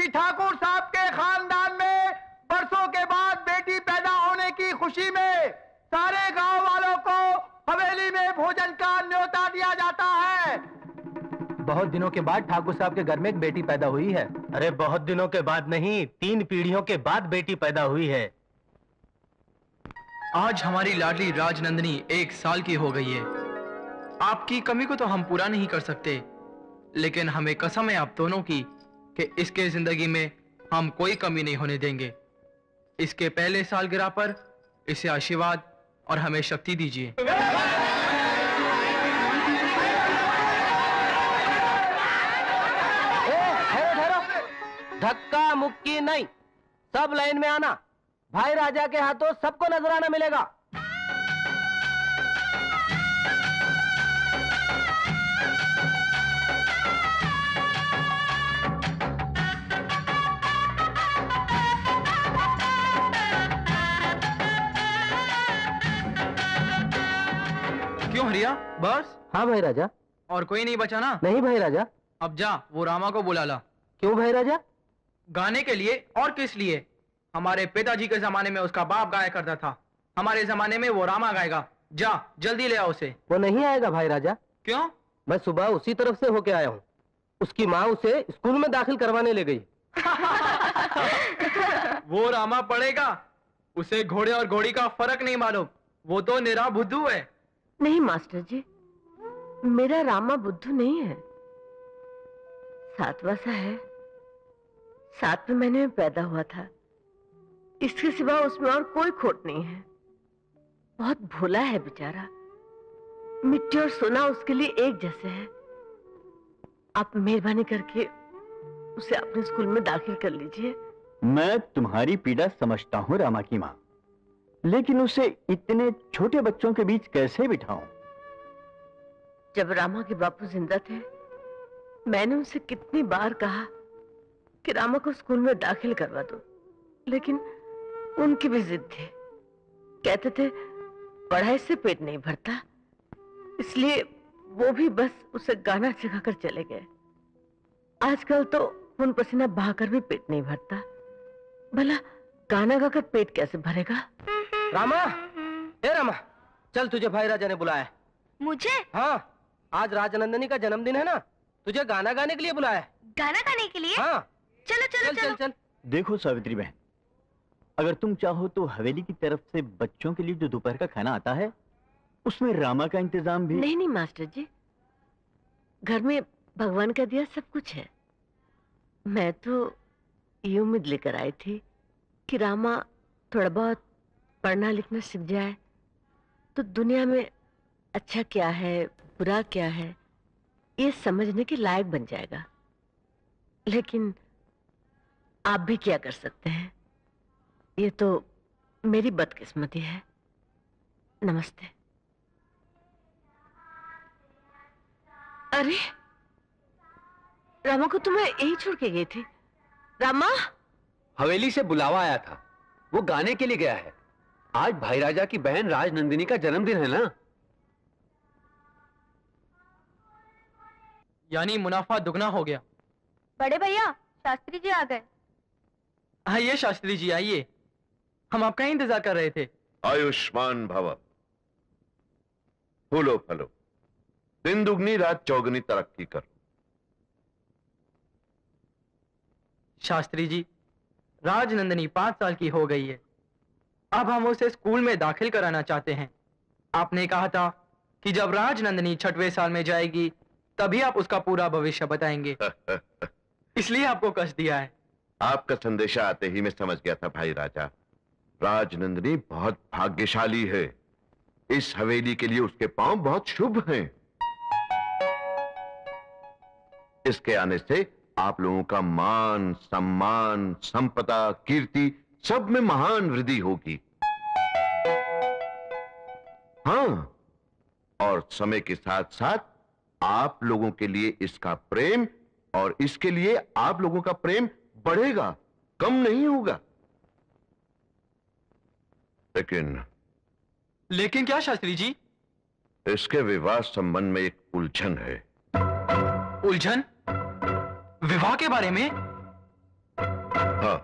कि ठाकुर साहब के खानदान में बरसों के बाद बेटी पैदा होने की खुशी में सारे गांव वालों को हवेली में भोजन का न्योता दिया जाता है। बहुत दिनों के बाद ठाकुर साहब के घर में एक बेटी पैदा हुई है। अरे बहुत दिनों के बाद नहीं, 3 पीढ़ियों के बाद बेटी पैदा हुई है। आज हमारी लाडली राजनंदिनी 1 साल की हो गई है। आपकी कमी को तो हम पूरा नहीं कर सकते, लेकिन हमें कसम है आप दोनों की कि इसके जिंदगी में हम कोई कमी नहीं होने देंगे। इसके पहले सालगिरह पर इसे आशीर्वाद और हमें शक्ति दीजिए। धक्का मुक्की नहीं, सब लाइन में आना। भाई राजा के हाथों सबको नजराना मिलेगा। क्यों हरिया, बस? हाँ भाई राजा। और कोई नहीं बचा ना? नहीं भाई राजा। अब जा, वो रामा को बुला ला। क्यों भाई राजा? गाने के लिए और किस लिए? हमारे पिताजी के जमाने में उसका बाप गाया करता था, हमारे जमाने में वो रामा गाएगा। जा जल्दी ले आओ उसे। वो नहीं आएगा भाई राजा। क्यों? मैं सुबह उसी तरफ से होके आया हूँ। उसकी माँ उसे स्कूल में दाखिल करवाने ले गई। वो रामा पढ़ेगा, उसे घोड़े और घोड़ी का फर्क नहीं मालूम। वो तो निरा बुद्धू है। नहीं मास्टर जी, मेरा रामा बुद्धू नहीं है। 7 वर्षा है, 7वें महीने में पैदा हुआ था। इसके सिवा उसमें और कोई खोट नहीं है। बहुत भोला है बेचारा। मिट्टी और सोना उसके लिए एक जैसे है। आप मेहरबानी करके उसे अपने स्कूल में दाखिल कर लीजिए। मैं तुम्हारी पीड़ा समझता हूँ रामा की माँ, लेकिन उसे इतने छोटे बच्चों के बीच कैसे बिठाऊं? जब रामा के बापू जिंदा थे, मैंने उनसे कितनी बार कहा कि रामा को स्कूल में दाखिल करवा दो, लेकिन उनकी भी जिद थी। कहते थे पढ़ाई से पेट नहीं भरता, इसलिए वो भी बस उसे गाना सिखाकर चले गए। आजकल तो खून पसीना बहाकर भी पेट नहीं भरता, भला गाना गाकर पेट कैसे भरेगा? रामा, ए रामा, चल तुझे भाई राजा ने बुलाया। मुझे? हाँ, आज राजनंदिनी का जन्मदिन है ना, तुझे गाना गाने के लिए बुलाया। गाना गाने के लिए? हाँ। चलो चलो चल, चल, चल। देखो सावित्री बहन, अगर तुम चाहो तो हवेली की तरफ से बच्चों के लिए जो दोपहर का खाना आता है, उसमें रामा का इंतजाम भी। नहीं नहीं मास्टर जी, घर में भगवान का दिया सब कुछ है। मैं तो ये उम्मीद लेकर आई थी कि रामा थोड़ा बहुत पढ़ना लिखना सीख जाए तो दुनिया में अच्छा क्या है बुरा क्या है ये समझने के लायक बन जाएगा। लेकिन आप भी क्या कर सकते हैं, ये तो मेरी बदकिस्मती है। नमस्ते। अरे रामा को तो मैं यही छोड़ के गई थी। रामा? हवेली से बुलावा आया था, वो गाने के लिए गया है। आज भाई राजा की बहन राजनंदिनी का जन्मदिन है ना। यानी मुनाफा दुगना हो गया। बड़े भैया, शास्त्री जी आ गए। आइए शास्त्री जी आइए, हम आपका ही इंतजार कर रहे थे। आयुष्मान भव, फूलो फलो, दिन दुगनी रात चौगनी तरक्की करो। शास्त्री जी, राजनंदिनी 5 साल की हो गई है। अब हम उसे स्कूल में दाखिल कराना चाहते हैं। आपने कहा था कि जब राजनंदिनी 6वें साल में जाएगी तभी आप उसका पूरा भविष्य बताएंगे। इसलिए आपको कष्ट दिया है। आपका संदेशा आते ही मैं समझ गया था भाई राजा। राजनंदिनी बहुत भाग्यशाली है। इस हवेली के लिए उसके पांव बहुत शुभ हैं। इसके आने से आप लोगों का मान सम्मान संपदा कीर्ति सब में महान वृद्धि होगी। हाँ, और समय के साथ साथ आप लोगों के लिए इसका प्रेम और इसके लिए आप लोगों का प्रेम बढ़ेगा, कम नहीं होगा। लेकिन क्या शास्त्री जी? इसके विवाह संबंध में एक उलझन है। उलझन? विवाह के बारे में? हाँ,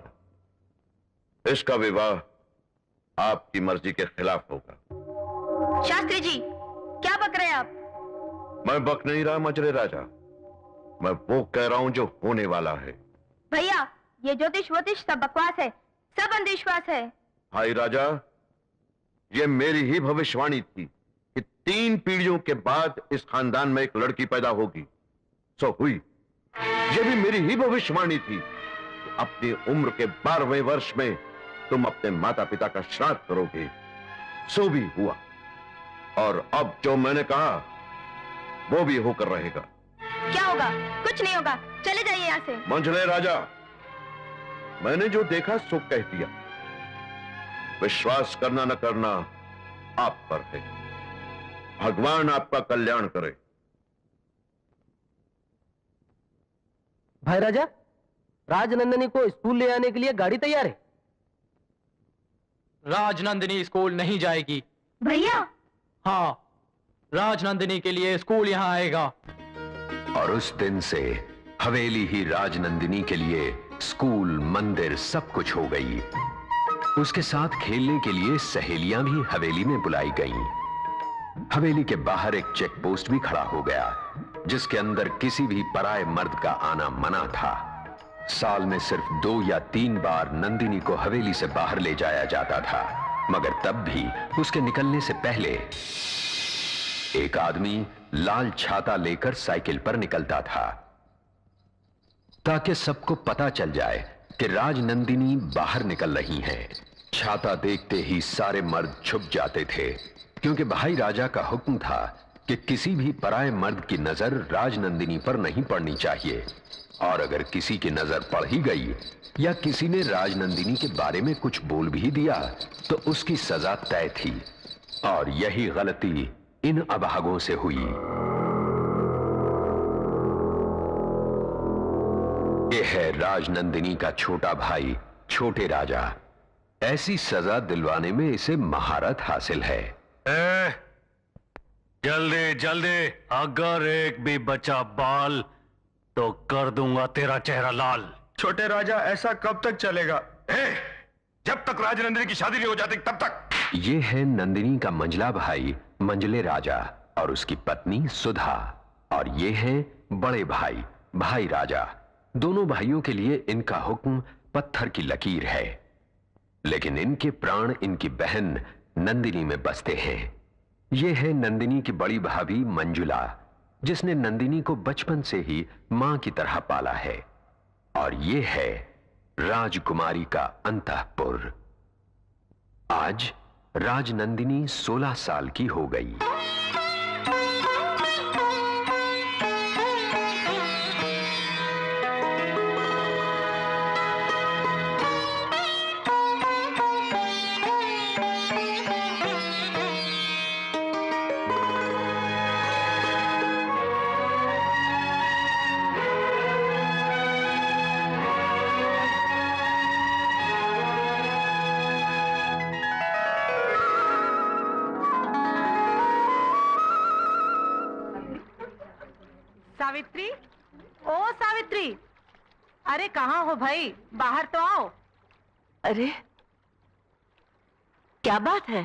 इसका विवाह आपकी मर्जी के खिलाफ होगा। शास्त्री जी, क्या बक रहे हैं आप? मैं बक नहीं रहा मंजले राजा, मैं वो कह रहा हूं जो होने वाला है। भैया, ये ज्योतिष वोतिष सब बकवास है, सब अंधविश्वास है। भाई राजा, ये मेरी ही भविष्यवाणी थी कि 3 पीढ़ियों के बाद इस खानदान में एक लड़की पैदा होगी। सो हुई। ये भी मेरी ही भविष्यवाणी थी कि अपनी उम्र के 12वें वर्ष में तुम अपने माता पिता का श्राद्ध करोगे। सो भी हुआ, और अब जो मैंने कहा वो भी होकर रहेगा। क्या होगा? कुछ नहीं होगा, चले जाइए यहाँ से। मंझले राजा, मैंने जो देखा सो कह दिया। विश्वास करना न करना आप पर है। भगवान आपका कल्याण करे। भाई राजा, राजनंदिनी को स्कूल ले आने के लिए गाड़ी तैयार है। राजनंदिनी स्कूल नहीं जाएगी। भैया, हाँ, राजनंदिनी के लिए स्कूल यहाँ आएगा। और उस दिन से हवेली ही राजनंदिनी के लिए स्कूल, मंदिर सब कुछ हो गई। उसके साथ खेलने के लिए सहेलियां भी हवेली में बुलाई गईं। हवेली के बाहर एक चेक पोस्ट भी खड़ा हो गया, जिसके अंदर किसी भी पराये मर्द का आना मना था। साल में सिर्फ 2 या 3 बार नंदिनी को हवेली से बाहर ले जाया जाता था, मगर तब भी उसके निकलने से पहले एक आदमी लाल छाता लेकर साइकिल पर निकलता था, ताकि सबको पता चल जाए कि राजनंदिनी बाहर निकल रही हैं। छाता देखते ही सारे मर्द छुप जाते थे, क्योंकि भाई राजा का हुक्म था कि किसी भी पराये मर्द की नजर राजनंदिनी पर नहीं पड़नी चाहिए, और अगर किसी की नजर पड़ ही गई या किसी ने राजनंदिनी के बारे में कुछ बोल भी दिया तो उसकी सजा तय थी। और यही गलती इन अभागों से हुई। यह है राजनंदिनी का छोटा भाई छोटे राजा। ऐसी सजा दिलवाने में इसे महारत हासिल है। जल्दी जल्दी, अगर एक भी बचा बाल तो कर दूंगा तेरा चेहरा लाल। छोटे राजा, ऐसा कब तक चलेगा? जब तक राजनंदिनी की शादी नहीं हो जाती तब तक। ये है नंदिनी का मंझला भाई मंझले राजा और उसकी पत्नी सुधा, और ये है बड़े भाई भाई राजा। दोनों भाइयों के लिए इनका हुक्म पत्थर की लकीर है, लेकिन इनके प्राण इनकी बहन नंदिनी में बसते हैं। ये है नंदिनी की बड़ी भाभी मंजुला, जिसने नंदिनी को बचपन से ही मां की तरह पाला है। और ये है राजकुमारी का अंतःपुर। आज राजनंदिनी 16 साल की हो गई। सावित्री, ओ सावित्री, अरे कहाँ हो भाई? बाहर तो आओ। अरे क्या बात है,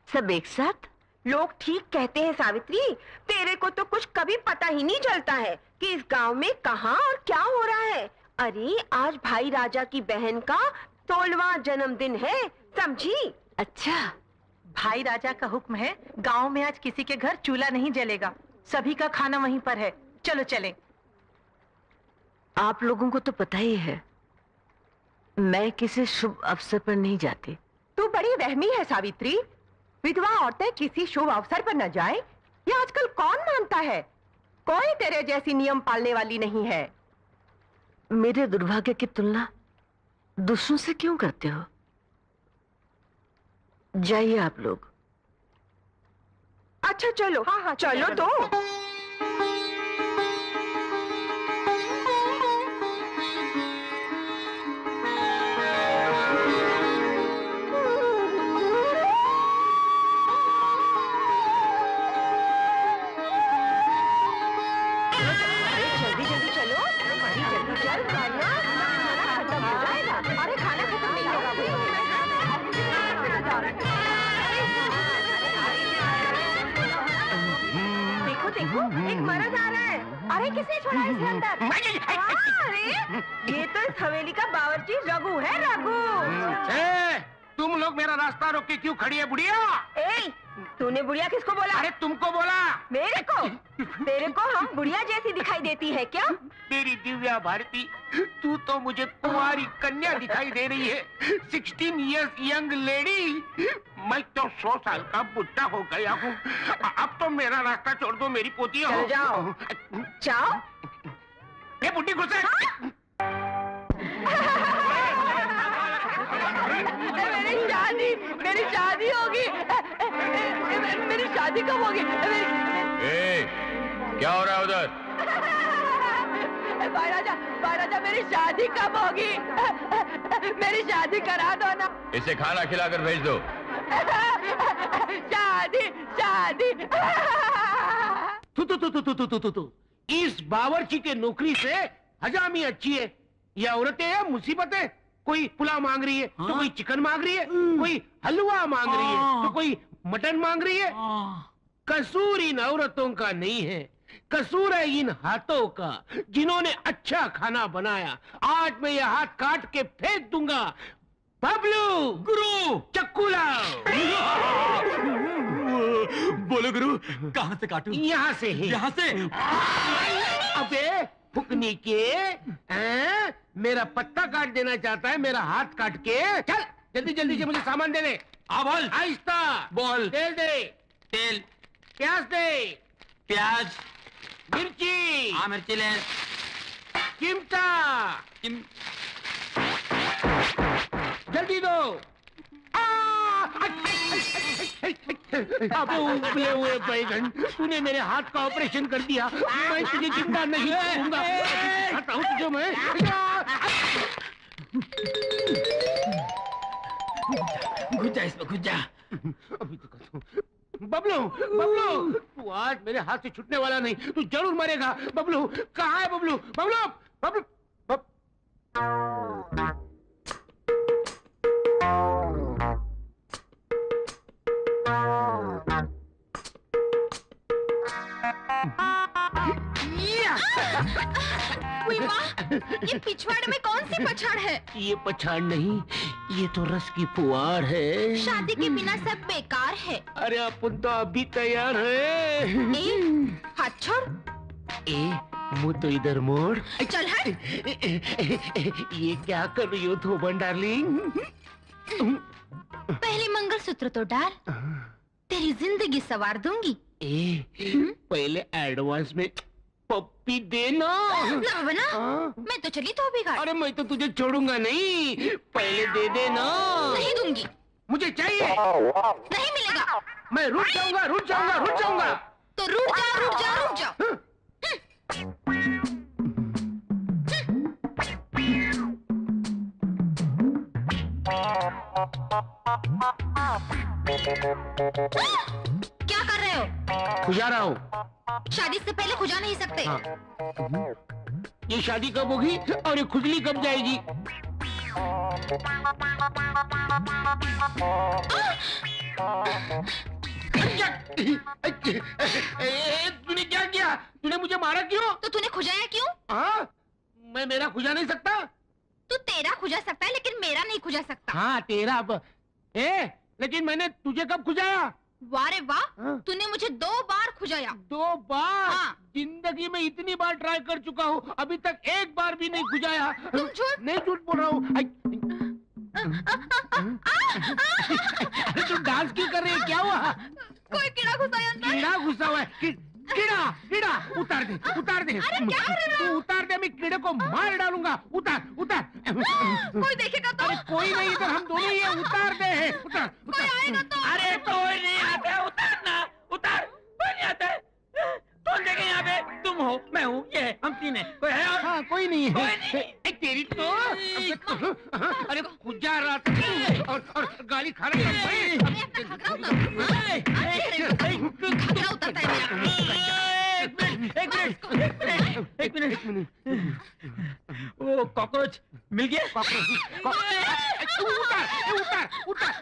सब एक साथ? लोग ठीक कहते हैं सावित्री, तेरे को तो कुछ कभी पता ही नहीं चलता है कि इस गांव में कहाँ और क्या हो रहा है। अरे आज भाई राजा की बहन का 16वां जन्मदिन है, समझी? अच्छा, भाई राजा का हुक्म है, गांव में आज किसी के घर चूल्हा नहीं जलेगा, सभी का खाना वहीं पर है। चलो चलें। आप लोगों को तो पता ही है, मैं किसी शुभ अवसर पर नहीं जाती। तू बड़ी रहमी है सावित्री, विधवा औरतें किसी शुभ अवसर पर न जाएं, ये आजकल कौन मानता है? कोई तेरे जैसी नियम पालने वाली नहीं है। मेरे दुर्भाग्य की तुलना दूसरों से क्यों करते हो? जाइए आप लोग। अच्छा चलो। हाँ चलो तो। जल्दी जल्दी चलो, जल्दी चल, एक मर्द आ रहा है। अरे किसने छोड़ा इसे अंदर? अरे ये तो इस हवेली का बावर्ची रघु है, रघु। तुम लोग मेरा रास्ता रोक के क्यों खड़ी है बुढ़िया? ए, तूने बुढ़िया किसको बोला? अरे तुमको बोला। मेरे को? तेरे को हम बुढ़िया जैसी दिखाई देती है क्या? मेरी दिव्या भारती, तू तो मुझे कुंवारी कन्या दिखाई दे रही है। 16 इयर्स यंग लेडी। मैं तो 100 साल का बुढ़ा हो गया हूँ। अब तो मेरा रास्ता छोड़ दो मेरी पोती हो। चल जाओ। जाओ। ये बुढ़ी घुसे। मेरी शादी होगी। मेरी शादी कब होगी? क्या हो रहा है उधर? महाराजा मेरी शादी कब होगी? मेरी शादी करा दो ना। इसे खाना खिलाकर भेज दो। शादी शादी। तू इस बावर्ची के नौकरी से हजामी अच्छी है। ये औरतें हैं मुसीबतें। कोई पुलाव मांग रही है तो कोई चिकन मांग रही है, कोई हलवा मांग रही है तो कोई मटन मांग रही है। कसूर इन औरतों का नहीं है, कसूर है इन हाथों का जिन्होंने अच्छा खाना बनाया। आज मैं ये हाथ काट के फेंक दूंगा। बबलू गुरु चक्कू लाओ। बोलो गुरु, कहाँ से काटूं? यहाँ से ही। यहाँ से? अबे फुकनी के मेरा पत्ता काट देना चाहता है, मेरा हाथ काट के। चल जल्दी जल्दी से मुझे सामान दे दे। बोल। आहिस्ता बोल। तेल दे। तेल। प्याज दे। प्याज। मिर्ची। हाँ मिर्ची ले। चिमटा। जल्दी दो। अबे उबले हुए बैगन, तूने मेरे हाथ का ऑपरेशन कर दिया। मैं तुझे जिंदा नहीं छोड़ूंगा। हटाऊं तुझे मैं। घुस जा इसमें, घुस जा। अभी तो बबलू, बबलू, तू आज मेरे हाथ से छूटने वाला नहीं। तू जरूर मरेगा। बबलू कहाँ है? बबलू, बबलू, बबलू, ये पिछवाड़े में कौन सी पछाड़ है? ये पछाड़ नहीं, ये तो रस की फुहार है। शादी के बिना सब बेकार है। अरे अपन तो अभी तैयार है। हाथ छोड़। मुँह तो इधर मोड़। चल हट। ये क्या कर रही हो धोबन डार्लिंग? पहले मंगलसूत्र तो डाल, तेरी जिंदगी संवार दूंगी। पहले एडवांस में पप्पी देना। ना बना। मैं तो चली तो बिगाड़। अरे मैं तो तुझे छोड़ूंगा नहीं, पहले दे देना। नहीं दूंगी। मुझे चाहिए। नहीं मिलेगा। मैं रुक जाऊंगा, रुक जाऊंगा, रुक जाऊंगा। तो रुक जाओ, रुक जाओ, रुक जाओ। क्या कर रहे हो? खुजा रहा हूँ। शादी से पहले खुजा नहीं सकते। ये शादी कब होगी और ये खुजली कब जाएगी? तूने क्या किया? तूने मुझे मारा क्यों? तो तूने खुजाया क्यों? हाँ, मैं मेरा खुजा नहीं सकता। तू तेरा खुजा सकता है लेकिन मेरा नहीं खुजा सकता। हाँ तेरा। लेकिन मैंने तुझे कब खुजाया? वाह रे वाह, तूने मुझे 2 बार खुजाया। 2 बार? हाँ। जिंदगी में इतनी बार ट्राई कर चुका हूँ, अभी तक एक बार भी नहीं खुजाया। तुम झूठ। नहीं झूठ बोल रहा हूँ। अरे तू डांस क्यों कर रही है? क्या हुआ? कोई कीड़ा घुसा है अंदर। कीड़ा घुसा हुआ है। कीड़ा, कीड़ा, उतार दे, उतार दे। अरे क्या कर रहे हो? तू उतार दे, मैं कीड़े को मार डालूंगा। उतार, उतार। कोई देखेगा तो? अरे कोई नहीं, इधर हम दोनों ही है। उतार दे, उतार, कोई आएगा तो? अरे कोई नहीं आता। उतारना, उतार। कोई नहीं आता। कौन देखे यहाँ पे? तुम हो, मैं हूँ, ये है, हम 3 हैं। कोई है? हाँ, कोई नहीं है। कोई नहीं। तेरी तो अरे खुजा रहा था और गाली खा रहा था। एक मिनट। वो कॉकरोच मिल गया? उतार, उतार, उतार, उतार।